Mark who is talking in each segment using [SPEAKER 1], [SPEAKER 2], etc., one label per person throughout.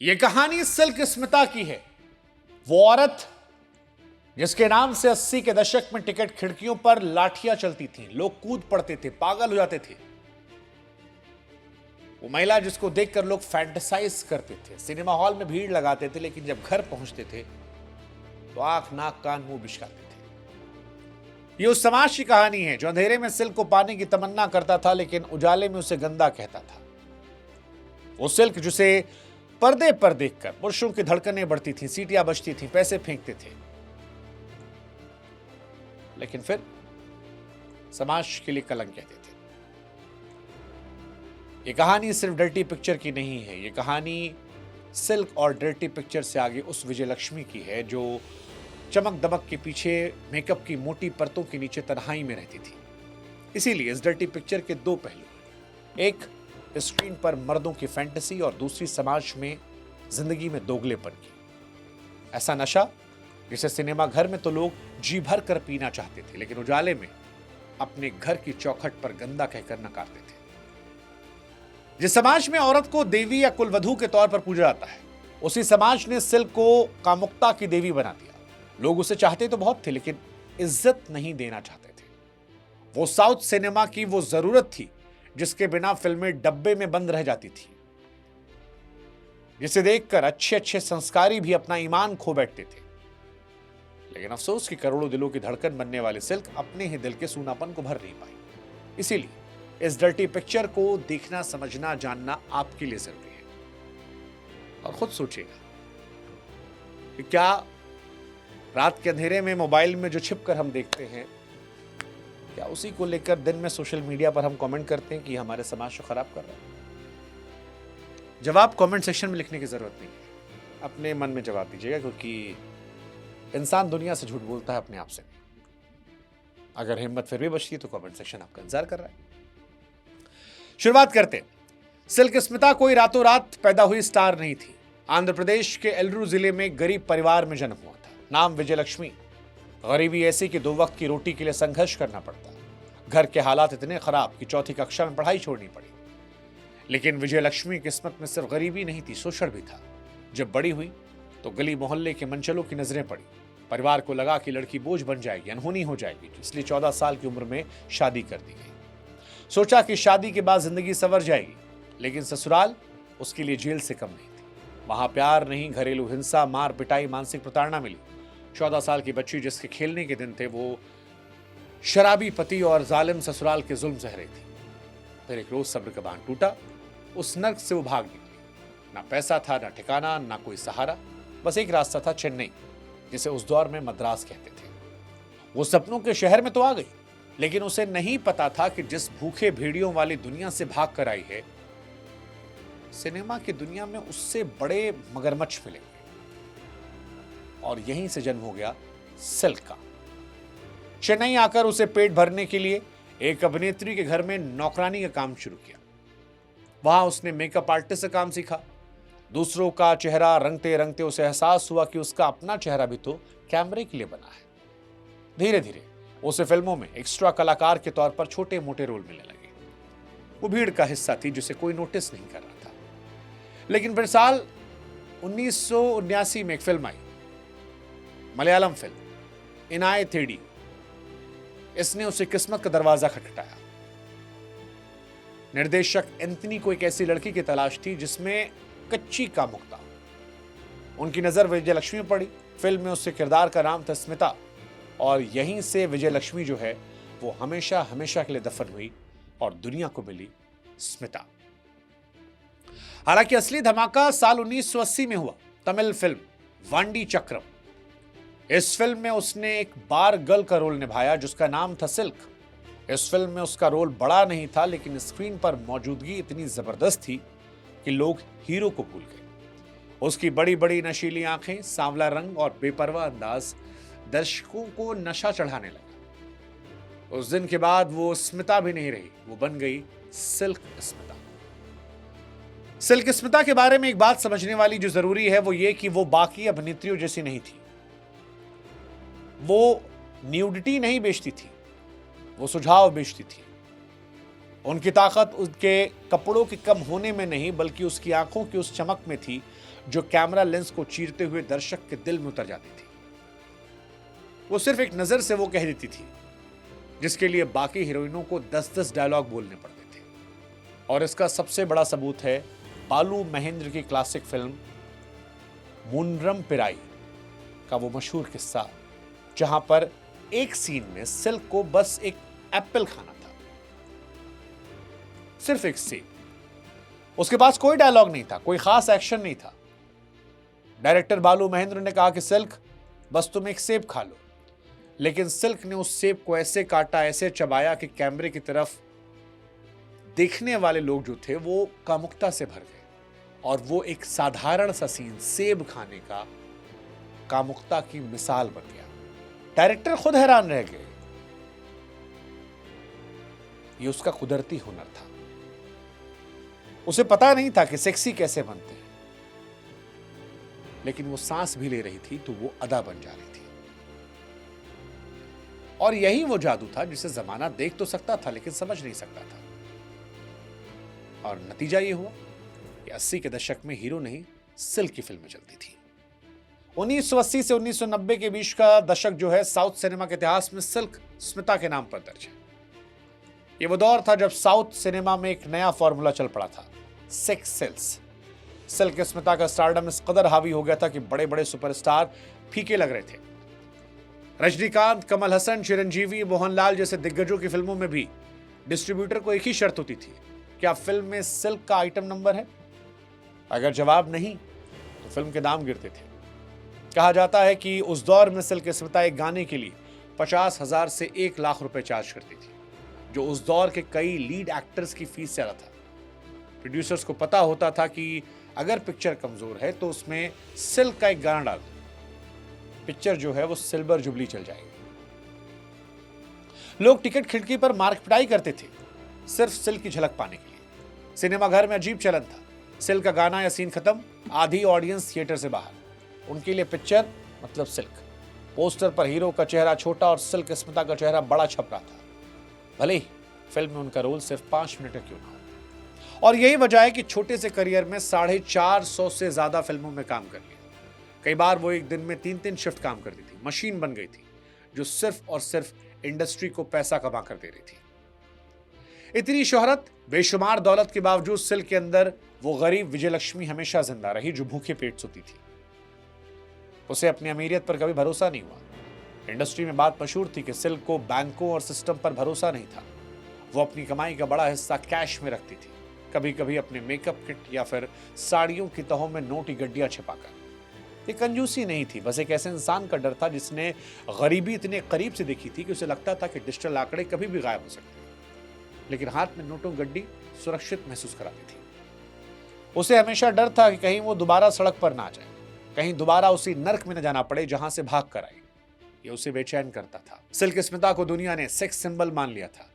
[SPEAKER 1] ये कहानी सिल्क स्मिता की है। वो औरत जिसके नाम से 80 के दशक में टिकट खिड़कियों पर लाठियां चलती थीं, लोग कूद पड़ते थे, पागल हो जाते थे। वो महिला जिसको देखकर लोग फैंटेसाइज करते थे, सिनेमा हॉल में भीड़ लगाते थे, लेकिन जब घर पहुंचते थे तो आंख नाक कान मुंह बिचकाते थे। ये उस समाज की कहानी है जो अंधेरे में सिल्क को पाने की तमन्ना करता था, लेकिन उजाले में उसे गंदा कहता था। वो सिल्क जिसे पर्दे पर देखकर पुरुषों की धड़कनें बढ़ती थीं, सीटियां बजती थीं, पैसे फेंकते थे, लेकिन फिर समाज के लिए कलंक कहते थे। ये कहानी सिर्फ डर्टी पिक्चर की नहीं है, ये कहानी सिल्क और डर्टी पिक्चर से आगे उस विजय लक्ष्मी की है जो चमक दमक के पीछे मेकअप की मोटी परतों के नीचे तन्हाई में रहती थी। इसीलिए इस डर्टी पिक्चर के दो पहलू, एक स्क्रीन पर मर्दों की फैंटेसी और दूसरी समाज में जिंदगी में दोगलेपन की। ऐसा नशा जिसे सिनेमा घर में तो लोग जी भर कर पीना चाहते थे, लेकिन उजाले में अपने घर की चौखट पर गंदा कहकर नकारते थे। जिस समाज में औरत को देवी या कुलवधू के तौर पर पूजा जाता है, उसी समाज ने सिल्क को कामुकता की देवी बना दिया। लोग उसे चाहते तो बहुत थे, लेकिन इज्जत नहीं देना चाहते थे। वो साउथ सिनेमा की वो जरूरत थी जिसके बिना फिल्में डब्बे में बंद रह जाती थी, जिसे देखकर अच्छे अच्छे संस्कारी भी अपना ईमान खो बैठते थे। लेकिन अफसोस कि करोड़ों दिलों की धड़कन बनने वाली सिल्क अपने ही दिल के सूनापन को भर नहीं पाई। इसीलिए इस डर्टी पिक्चर को देखना, समझना, जानना आपके लिए जरूरी है। और खुद सोचिएगा कि क्या रात के अंधेरे में मोबाइल में जो छिपकर हम देखते हैं, क्या उसी को लेकर दिन में सोशल मीडिया पर हम कमेंट करते हैं कि हमारे समाज को खराब कर रहा है? जवाब कमेंट सेक्शन में लिखने की जरूरत नहीं है, अपने मन में जवाब दीजिएगा, क्योंकि इंसान दुनिया से झूठ बोलता है, अपने आप से नहीं। अगर हिम्मत फिर भी बचती है तो कमेंट सेक्शन आपका इंतजार कर रहा है। शुरुआत करते हैं। सिल्क स्मिता कोई रातों रात पैदा हुई स्टार नहीं थी। आंध्र प्रदेश के एल्लूरू जिले में गरीब परिवार में जन्म हुआ था। नाम विजय लक्ष्मी। गरीबी ऐसी कि 2 वक्त की रोटी के लिए संघर्ष करना पड़ता। घर के हालात इतने खराब कि चौथी कक्षा में पढ़ाई छोड़नी पड़ी। लेकिन विजय लक्ष्मी की किस्मत में सिर्फ गरीबी नहीं थी, शोषण भी था। जब बड़ी हुई तो गली मोहल्ले के मनचलों की नजरें पड़ी। परिवार को लगा कि लड़की बोझ बन जाएगी, अनहोनी हो जाएगी, इसलिए 14 साल की उम्र में शादी कर दी गई। सोचा कि शादी के बाद जिंदगी संवर जाएगी, लेकिन ससुराल उसके लिए जेल से कम नहीं थी। वहां प्यार नहीं, घरेलू हिंसा, मार पिटाई, मानसिक प्रताड़ना मिली। 14 साल की बच्ची जिसके खेलने के दिन थे, वो शराबी पति और जालिम ससुराल के जुल्म सह रही थी। फिर एक रोज सब्र का बांध टूटा। उस नर्क से वो भाग निकली। ना पैसा था, ना ठिकाना, ना कोई सहारा, बस एक रास्ता था, चेन्नई, जिसे उस दौर में मद्रास कहते थे। वो सपनों के शहर में तो आ गई, लेकिन उसे नहीं पता था कि जिस भूखे भेड़ियों वाली दुनिया से भाग कर आई है, सिनेमा की दुनिया में उससे बड़े मगरमच्छ मिलेंगे। और यहीं से जन्म हो गया सिल्क का। चेन्नई आकर उसे पेट भरने के लिए एक अभिनेत्री के घर में नौकरानी का काम शुरू किया। वहां उसने मेकअप आर्टिस्ट से काम सीखा। दूसरों का चेहरा रंगते रंगते उसे एहसास हुआ कि उसका अपना चेहरा भी तो कैमरे के लिए बना है। धीरे धीरे उसे फिल्मों में एक्स्ट्रा कलाकार के तौर पर छोटे मोटे रोल मिलने लगे। वो भीड़ का हिस्सा थी जिसे कोई नोटिस नहीं कर रहा था। लेकिन फिर साल 1979 में एक फिल्म आई, मलयालम फिल्म इनाय थेडी। इसने उसे किस्मत का दरवाजा खटखटाया। निर्देशक एंथनी को एक ऐसी लड़की की तलाश थी जिसमें कच्ची कामुकता। उनकी नजर विजय लक्ष्मी पड़ी। फिल्म में उसके किरदार का नाम था स्मिता, और यहीं से विजय लक्ष्मी जो है वो हमेशा हमेशा के लिए दफन हुई और दुनिया को मिली स्मिता। हालांकि असली धमाका साल 1980 में हुआ, तमिल फिल्म वांडी चक्रम। इस फिल्म में उसने एक बार गर्ल का रोल निभाया जिसका नाम था सिल्क। इस फिल्म में उसका रोल बड़ा नहीं था, लेकिन स्क्रीन पर मौजूदगी इतनी जबरदस्त थी कि लोग हीरो को भूल गए। उसकी बड़ी बड़ी नशीली आंखें, सांवला रंग और बेपरवाह अंदाज दर्शकों को नशा चढ़ाने लगा। उस दिन के बाद वो स्मिता भी नहीं रही, वो बन गई सिल्क स्मिता। सिल्क स्मिता के बारे में एक बात समझने वाली जो जरूरी है वो ये कि वो बाकी अभिनेत्रियों जैसी नहीं थी। वो न्यूडिटी नहीं बेचती थी, वो सुझाव बेचती थी। उनकी ताकत उसके कपड़ों के कम होने में नहीं, बल्कि उसकी आंखों की उस चमक में थी जो कैमरा लेंस को चीरते हुए दर्शक के दिल में उतर जाती थी। वो सिर्फ एक नजर से वो कह देती थी, जिसके लिए बाकी हीरोइनों को 10-10 डायलॉग बोलने पड़ते थे। और इसका सबसे बड़ा सबूत है बालू महेंद्र की क्लासिक फिल्म मुनरम पिराई का वो मशहूर किस्सा, जहां पर एक सीन में सिल्क को बस एक एप्पल खाना था, सिर्फ एक सेब। उसके पास कोई डायलॉग नहीं था, कोई खास एक्शन नहीं था। डायरेक्टर बालू महेंद्र ने कहा कि सिल्क बस तुम एक सेब खा लो, लेकिन सिल्क ने उस सेब को ऐसे काटा, ऐसे चबाया कि कैमरे की तरफ देखने वाले लोग जो थे वो कामुकता से भर गए। और वो एक साधारण सा सीन सेब खाने का कामुकता की मिसाल बन गया। डायरेक्टर खुद हैरान रह गए। ये उसका कुदरती हुनर था। उसे पता नहीं था कि सेक्सी कैसे बनते हैं, लेकिन वो सांस भी ले रही थी तो वो अदा बन जा रही थी। और यही वो जादू था जिसे जमाना देख तो सकता था लेकिन समझ नहीं सकता था। और नतीजा ये हुआ कि 80 के दशक में हीरो नहीं सिल्क की फिल्में चलती थी। 1980 से 1990 के बीच का दशक जो है साउथ सिनेमा के इतिहास में सिल्क स्मिता के नाम पर दर्ज है। ये वो दौर था जब साउथ सिनेमा में एक नया फॉर्मूला चल पड़ा था, सेक्स सेल्स। सिल्क स्मिता का स्टारडम इस कदर हावी हो गया था कि बड़े बड़े सुपरस्टार फीके लग रहे थे। रजनीकांत, कमल हसन, चिरंजीवी, मोहनलाल जैसे दिग्गजों की फिल्मों में भी डिस्ट्रीब्यूटर को एक ही शर्त होती थी, क्या फिल्म में सिल्क का आइटम नंबर है? अगर जवाब नहीं तो फिल्म के दाम गिरते थे। कहा जाता है कि उस दौर में सिल्क स्मिता एक गाने के लिए 50,000 से 1 लाख रुपए चार्ज करती थी, जो उस दौर के कई लीड एक्टर्स की फीस से ज्यादा था। प्रोड्यूसर्स को पता होता था कि अगर पिक्चर कमजोर है तो उसमें सिल्क का एक गाना डाल दो, पिक्चर जो है वो सिल्वर जुबली चल जाएगी। लोग टिकट खिड़की पर मार्क पिटाई करते थे सिर्फ सिल्क की झलक पाने के लिए। सिनेमा घर में अजीब चलन था, सिल्क का गाना या सीन खत्म, आधी ऑडियंस थिएटर से बाहर। उनके लिए पिक्चर मतलब सिल्क। पोस्टर पर हीरो का चेहरा छोटा और सिल्क स्मिता का चेहरा बड़ा छप रहा था, भले ही फिल्म में उनका रोल सिर्फ 5 मिनट का क्यों ना हो। और यही वजह है कि छोटे से करियर में 450 से ज्यादा फिल्मों में काम कर लिया। कई बार वो एक दिन में 3-3 शिफ्ट काम करती थी। मशीन बन गई थी जो सिर्फ और सिर्फ इंडस्ट्री को पैसा कमा कर दे रही थी। इतनी शोहरत, बेशुमार दौलत के बावजूद सिल्क के अंदर वो गरीब विजयलक्ष्मी हमेशा जिंदा रही जो भूखे पेट सोती थी। उसे अपनी अमीरियत पर कभी भरोसा नहीं हुआ। इंडस्ट्री में बात मशहूर थी कि सिल्क को बैंकों और सिस्टम पर भरोसा नहीं था। वो अपनी कमाई का बड़ा हिस्सा कैश में रखती थी, कभी कभी अपने मेकअप किट या फिर साड़ियों की तहों में नोटी गड्डियां छिपाकर। ये कंजूसी नहीं थी, बस एक ऐसे इंसान का डर था जिसने गरीबी इतने करीब से देखी थी कि उसे लगता था कि डिजिटल आंकड़े कभी भी गायब हो सकते हैं, लेकिन हाथ में नोटों गड्डी सुरक्षित महसूस कराती थी। उसे हमेशा डर था कि कहीं वो दोबारा सड़क पर ना आ जाए, कहीं दोबारा उसी नर्क में न जाना पड़े जहां से भाग कर आई। ये उसे बेचैन करता था। सिल्क स्मिता को दुनिया ने सेक्स सिंबल मान लिया था,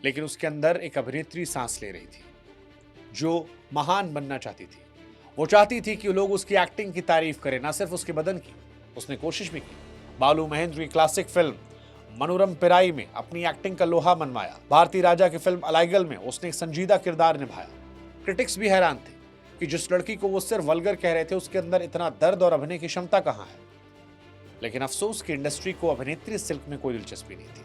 [SPEAKER 1] लेकिन उसके अंदर एक अभिनेत्री सांस ले रही थी जो महान बनना चाहती थी। वो चाहती थी कि लोग उसकी एक्टिंग की तारीफ करें, ना सिर्फ उसके बदन की। उसने कोशिश भी की। बालू महेंद्र की क्लासिक फिल्म मनोरम पिराई में अपनी एक्टिंग का लोहा मनवाया। भारती राजा की फिल्म अलाइगल में उसने एक संजीदा किरदार निभाया। क्रिटिक्स भी हैरान थे कि जिस लड़की को वो सिर्फ वल्गर कह रहे थे उसके अंदर इतना दर्द और अभिनय की क्षमता कहाँ है। लेकिन अफसोस की इंडस्ट्री को अभिनेत्री सिल्क में कोई दिलचस्पी नहीं थी।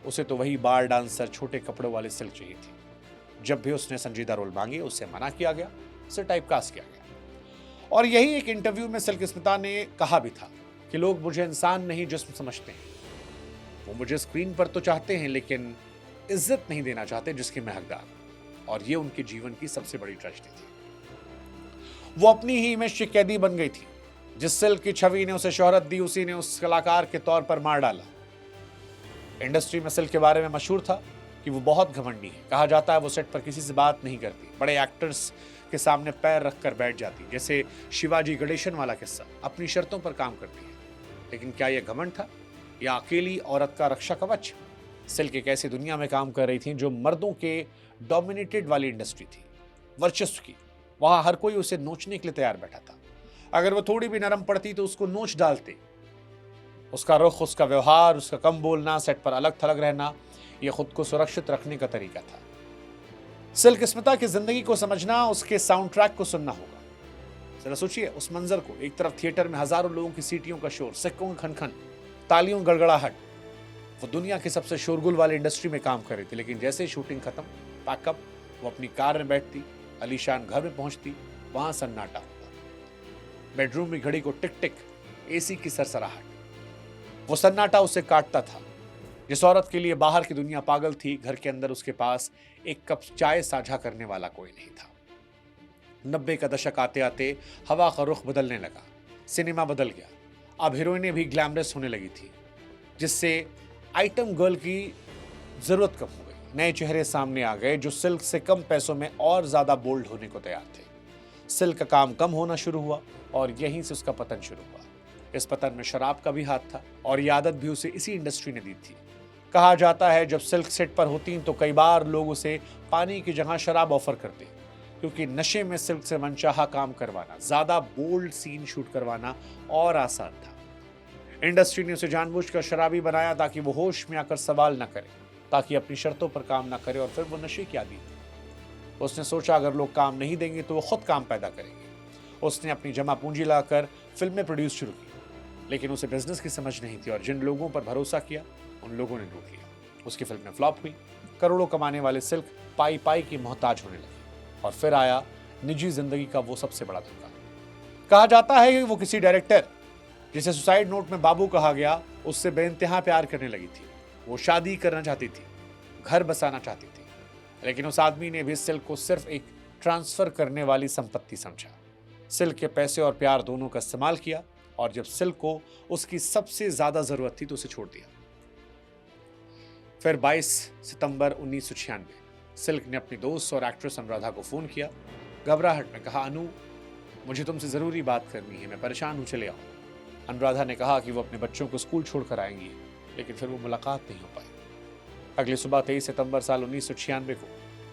[SPEAKER 1] उसे तो वही बार डांसर, छोटे कपड़ों वाली सिल्क चाहिए थी। जब भी उसने संजीदा रोल मांगे उसे मना किया गया, उसे टाइपकास्ट किया गया। और यही एक इंटरव्यू में सिल्क स्मिता ने कहा भी था कि लोग मुझे इंसान नहीं जिस्म समझते हैं। वो मुझे स्क्रीन पर तो चाहते हैं लेकिन इज्जत नहीं देना चाहते जिसकी मैं हकदार। और ये उनके जीवन की सबसे बड़ी ट्रेजेडी थी। वो अपनी ही इमेज की कैदी बन गई थी। जिस सिल्क की छवि ने उसे शोहरत दी, उसी ने उस कलाकार के तौर पर मार डाला। इंडस्ट्री में सिल्क के बारे में मशहूर था कि वो बहुत घमंडी है। कहा जाता है वो सेट पर किसी से बात नहीं करती, बड़े एक्टर्स के सामने पैर रखकर बैठ जाती, जैसे शिवाजी गणेशन वाला किस्सा। अपनी शर्तों पर काम करती है। लेकिन क्या यह घमंड था या अकेली औरत का रक्षा कवच? सिल्क एक ऐसी दुनिया में काम कर रही थी जो मर्दों के डोमिनेटेड वाली इंडस्ट्री थी, वर्चस्व की। वहां हर कोई उसे नोचने के लिए तैयार बैठा था। अगर वो थोड़ी भी नरम पड़ती तो उसको नोच डालते। उसका रुख, उसका व्यवहार, उसका कम बोलना, सेट पर अलग थलग रहना, यह खुद को सुरक्षित रखने का तरीका था। सिल्क स्मिता की जिंदगी को समझना, उसके साउंड ट्रैक को सुनना होगा। जरा सोचिए उस मंजर को, एक तरफ थिएटर में हजारों लोगों की सीटियों का शोर, सिक्कों का खनखन, तालियों गड़गड़ाहट। वो दुनिया की सबसे शोरगुल वाली इंडस्ट्री में काम कर रही थी, लेकिन जैसे ही शूटिंग खत्म, पैकअप, वो अपनी कार में बैठती, अलीशान घर में पहुंचती, वहां सन्नाटा होता। बेडरूम में घड़ी को टिक टिक, एसी की सरसराहट, वो सन्नाटा उसे काटता था। जिस औरत के लिए बाहर की दुनिया पागल थी, घर के अंदर उसके पास एक कप चाय साझा करने वाला कोई नहीं था। 90 का दशक आते आते हवा का रुख बदलने लगा, सिनेमा बदल गया। अब हीरोइनें भी ग्लैमरस होने लगी थी, जिससे आइटम गर्ल की जरूरत कम हो गई। नए चेहरे सामने आ गए जो सिल्क से कम पैसों में और ज्यादा बोल्ड होने को तैयार थे। सिल्क का काम कम होना शुरू हुआ और यहीं से उसका पतन शुरू हुआ। इस पतन में शराब का भी हाथ था और ये आदत भी उसे इसी इंडस्ट्री ने दी थी। कहा जाता है जब सिल्क सेट पर होती तो कई बार लोग उसे पानी की जगह शराब ऑफर करते, क्योंकि नशे में सिल्क से मनचाहा काम करवाना, ज्यादा बोल्ड सीन शूट करवाना और आसान था। इंडस्ट्री ने उसे जानबूझकर शराबी बनाया ताकि वो होश में आकर सवाल न करे, ताकि अपनी शर्तों पर काम ना करे और फिर वो नशे की आदी हो। उसने सोचा अगर लोग काम नहीं देंगे तो वो खुद काम पैदा करेंगे। उसने अपनी जमा पूंजी लाकर फिल्में प्रोड्यूस शुरू की, लेकिन उसे बिजनेस की समझ नहीं थी और जिन लोगों पर भरोसा किया उन लोगों ने लूट लिया। उसकी फिल्में फ्लॉप हुई। करोड़ों कमाने वाले सिल्क पाई पाई की मोहताज होने लगी। और फिर आया निजी जिंदगी का वो सबसे बड़ा धोखा। कहा जाता है कि वो किसी डायरेक्टर, जिसे सुसाइड नोट में बाबू कहा गया, उससे बेइंतहा प्यार करने लगी थी। वो शादी करना चाहती थी, घर बसाना चाहती थी, लेकिन उस आदमी ने भी सिल्क को सिर्फ एक ट्रांसफर करने वाली संपत्ति समझा। सिल्क के पैसे और प्यार दोनों का इस्तेमाल किया और जब सिल्क को उसकी सबसे ज्यादा जरूरत थी तो उसे छोड़ दिया। फिर 22 सितंबर 1996 सिल्क ने अपनी दोस्त और एक्ट्रेस अनुराधा को फोन किया। घबराहट में कहा, अनु, मुझे तुमसे जरूरी बात करनी है, मैं परेशान हूं, चले आओ। अनुराधा ने कहा कि वो अपने बच्चों को स्कूल छोड़कर आएंगी, लेकिन फिर वो मुलाकात नहीं हो पाई। अगली सुबह 23 सितंबर साल 1996 को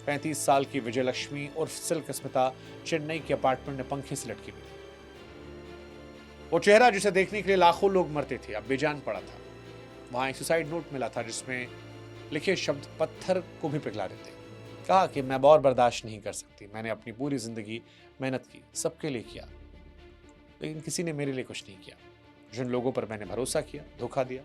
[SPEAKER 1] 35 साल की विजयलक्ष्मी उर्फ सिल्क स्मिता चेन्नई के अपार्टमेंट में पंखे से लटकी मिली। वो चेहरा जिसे देखने के लिए लाखों लोग मरते थे अब बेजान पड़ा था। वहां एक सुसाइड नोट मिला था जिसमें लिखे शब्द पत्थर को भी पिघला देते। कहा कि मैं और बर्दाश्त नहीं कर सकती, मैंने अपनी पूरी जिंदगी मेहनत की, सबके लिए किया, लेकिन किसी ने मेरे लिए कुछ नहीं किया। जिन लोगों पर मैंने भरोसा किया, धोखा दिया।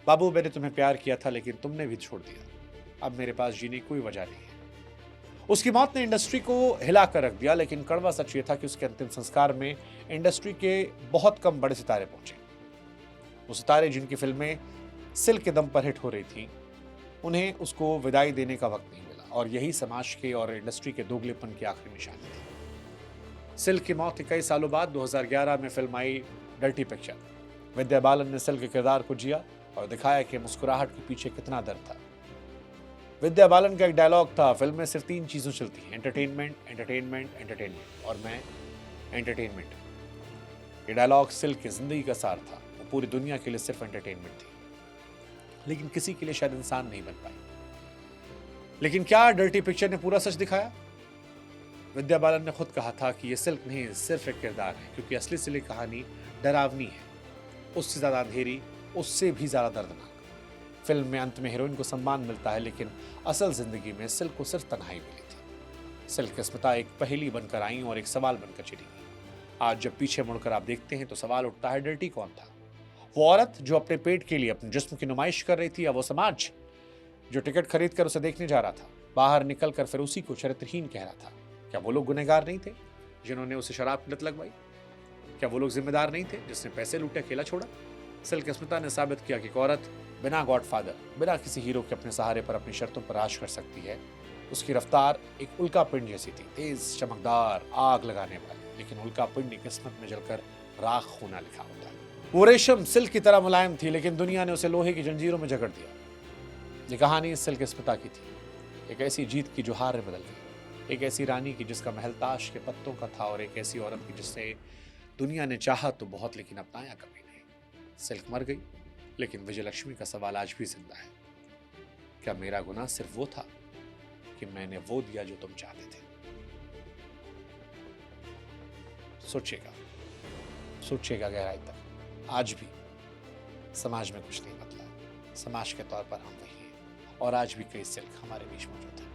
[SPEAKER 1] बाबू, मैंने तुम्हें प्यार किया था लेकिन तुमने भी छोड़ दिया। अब मेरे पास जीने की कोई वजह नहीं है। उसकी मौत ने इंडस्ट्री को हिला कर रख दिया, लेकिन कड़वा सच ये था कि उसके अंतिम संस्कार में इंडस्ट्री के बहुत कम बड़े सितारे पहुंचे। वो सितारे जिनकी फिल्में सिल्क के दम पर हिट हो रही थी, उन्हें उसको विदाई देने का वक्त नहीं मिला और यही समाज के और इंडस्ट्री के दोगलेपन की आखिरी निशानी थी। सिल्क की मौत के कई सालों बाद 2011 में फिल्म आई डर्टी पिक्चर। विद्या बालन ने सिल्क के किरदार को जिया और दिखाया कि मुस्कुराहट के पीछे कितना दर्द था। विद्या बालन का एक डायलॉग था, फिल्म में सिर्फ 3 चीजों चलती हैं, एंटरटेनमेंट, एंटरटेनमेंट, एंटरटेनमेंट, और मैं एंटरटेनमेंट। ये डायलॉग सिल्क की जिंदगी का सार था। वो पूरी दुनिया के लिए सिर्फ एंटरटेनमेंट थी, लेकिन किसी के लिए शायद इंसान नहीं बन पाई। लेकिन क्या डर्टी पिक्चर ने पूरा सच दिखाया? विद्या बालन ने खुद कहा था कि यह सिल्क नहीं, सिर्फ एक किरदार है, क्योंकि असली सिल्क कहानी डरावनी है, उससे ज्यादा अंधेरी, उससे भी ज्यादा दर्दनाक। फिल्म में अंत में हीरोइन को सम्मान मिलता है, लेकिन असल जिंदगी में सिल्क को सिर्फ तन्हाई मिली थी। सिल्क स्मिता एक पहेली बनकर आई और एक सवाल बनकर चली गई। आज जब पीछे मुड़कर आप देखते हैं तो सवाल उठता है, डर्टी कौन था? वो औरत जो अपने पेट के लिए अपने जिस्म की नुमाइश कर रही थी, या वो समाज जो टिकट खरीद कर उसे देखने जा रहा था, बाहर निकल कर फिर उसी को चरित्रहीन कह रहा था? क्या वो लोग गुनहगार नहीं थे जिन्होंने उसे शराब की लत लगवाई? क्या वो लोग जिम्मेदार नहीं थे जिसने पैसे लूटे, अकेला छोड़ा? सिल्क स्मिता ने साबित किया कि एक औरत बिना गॉडफादर, बिना किसी हीरो के अपने सहारे पर अपनी शर्तों पर राज कर सकती है। उसकी रफ्तार एक उल्का पिंड जैसी थी, तेज, चमकदार, आग लगाने वाली, लेकिन उल्का पिंड किस्मत में जलकर राख होना लिखा होता है। वो रेशम सिल्क की तरह मुलायम थी, लेकिन दुनिया ने उसे लोहे की जंजीरों में जकड़ दिया। ये कहानी सिल्क स्मिता की थी, एक ऐसी जीत की जो हार में बदल गई, एक ऐसी रानी की जिसका महल ताश के पत्तों का था, और एक ऐसी औरत की जिससे दुनिया ने चाहा तो बहुत लेकिन अपनाया कभी नहीं। सिल्क मर गई, लेकिन विजयलक्ष्मी का सवाल आज भी जिंदा है। क्या मेरा गुनाह सिर्फ वो था कि मैंने वो दिया जो तुम चाहते थे? सोचिएगा, सोचिएगा गहराई तक। आज भी समाज में कुछ नहीं बदला, समाज के तौर पर हम वही हैं, और आज भी कई सिल्क हमारे बीच मौजूद है।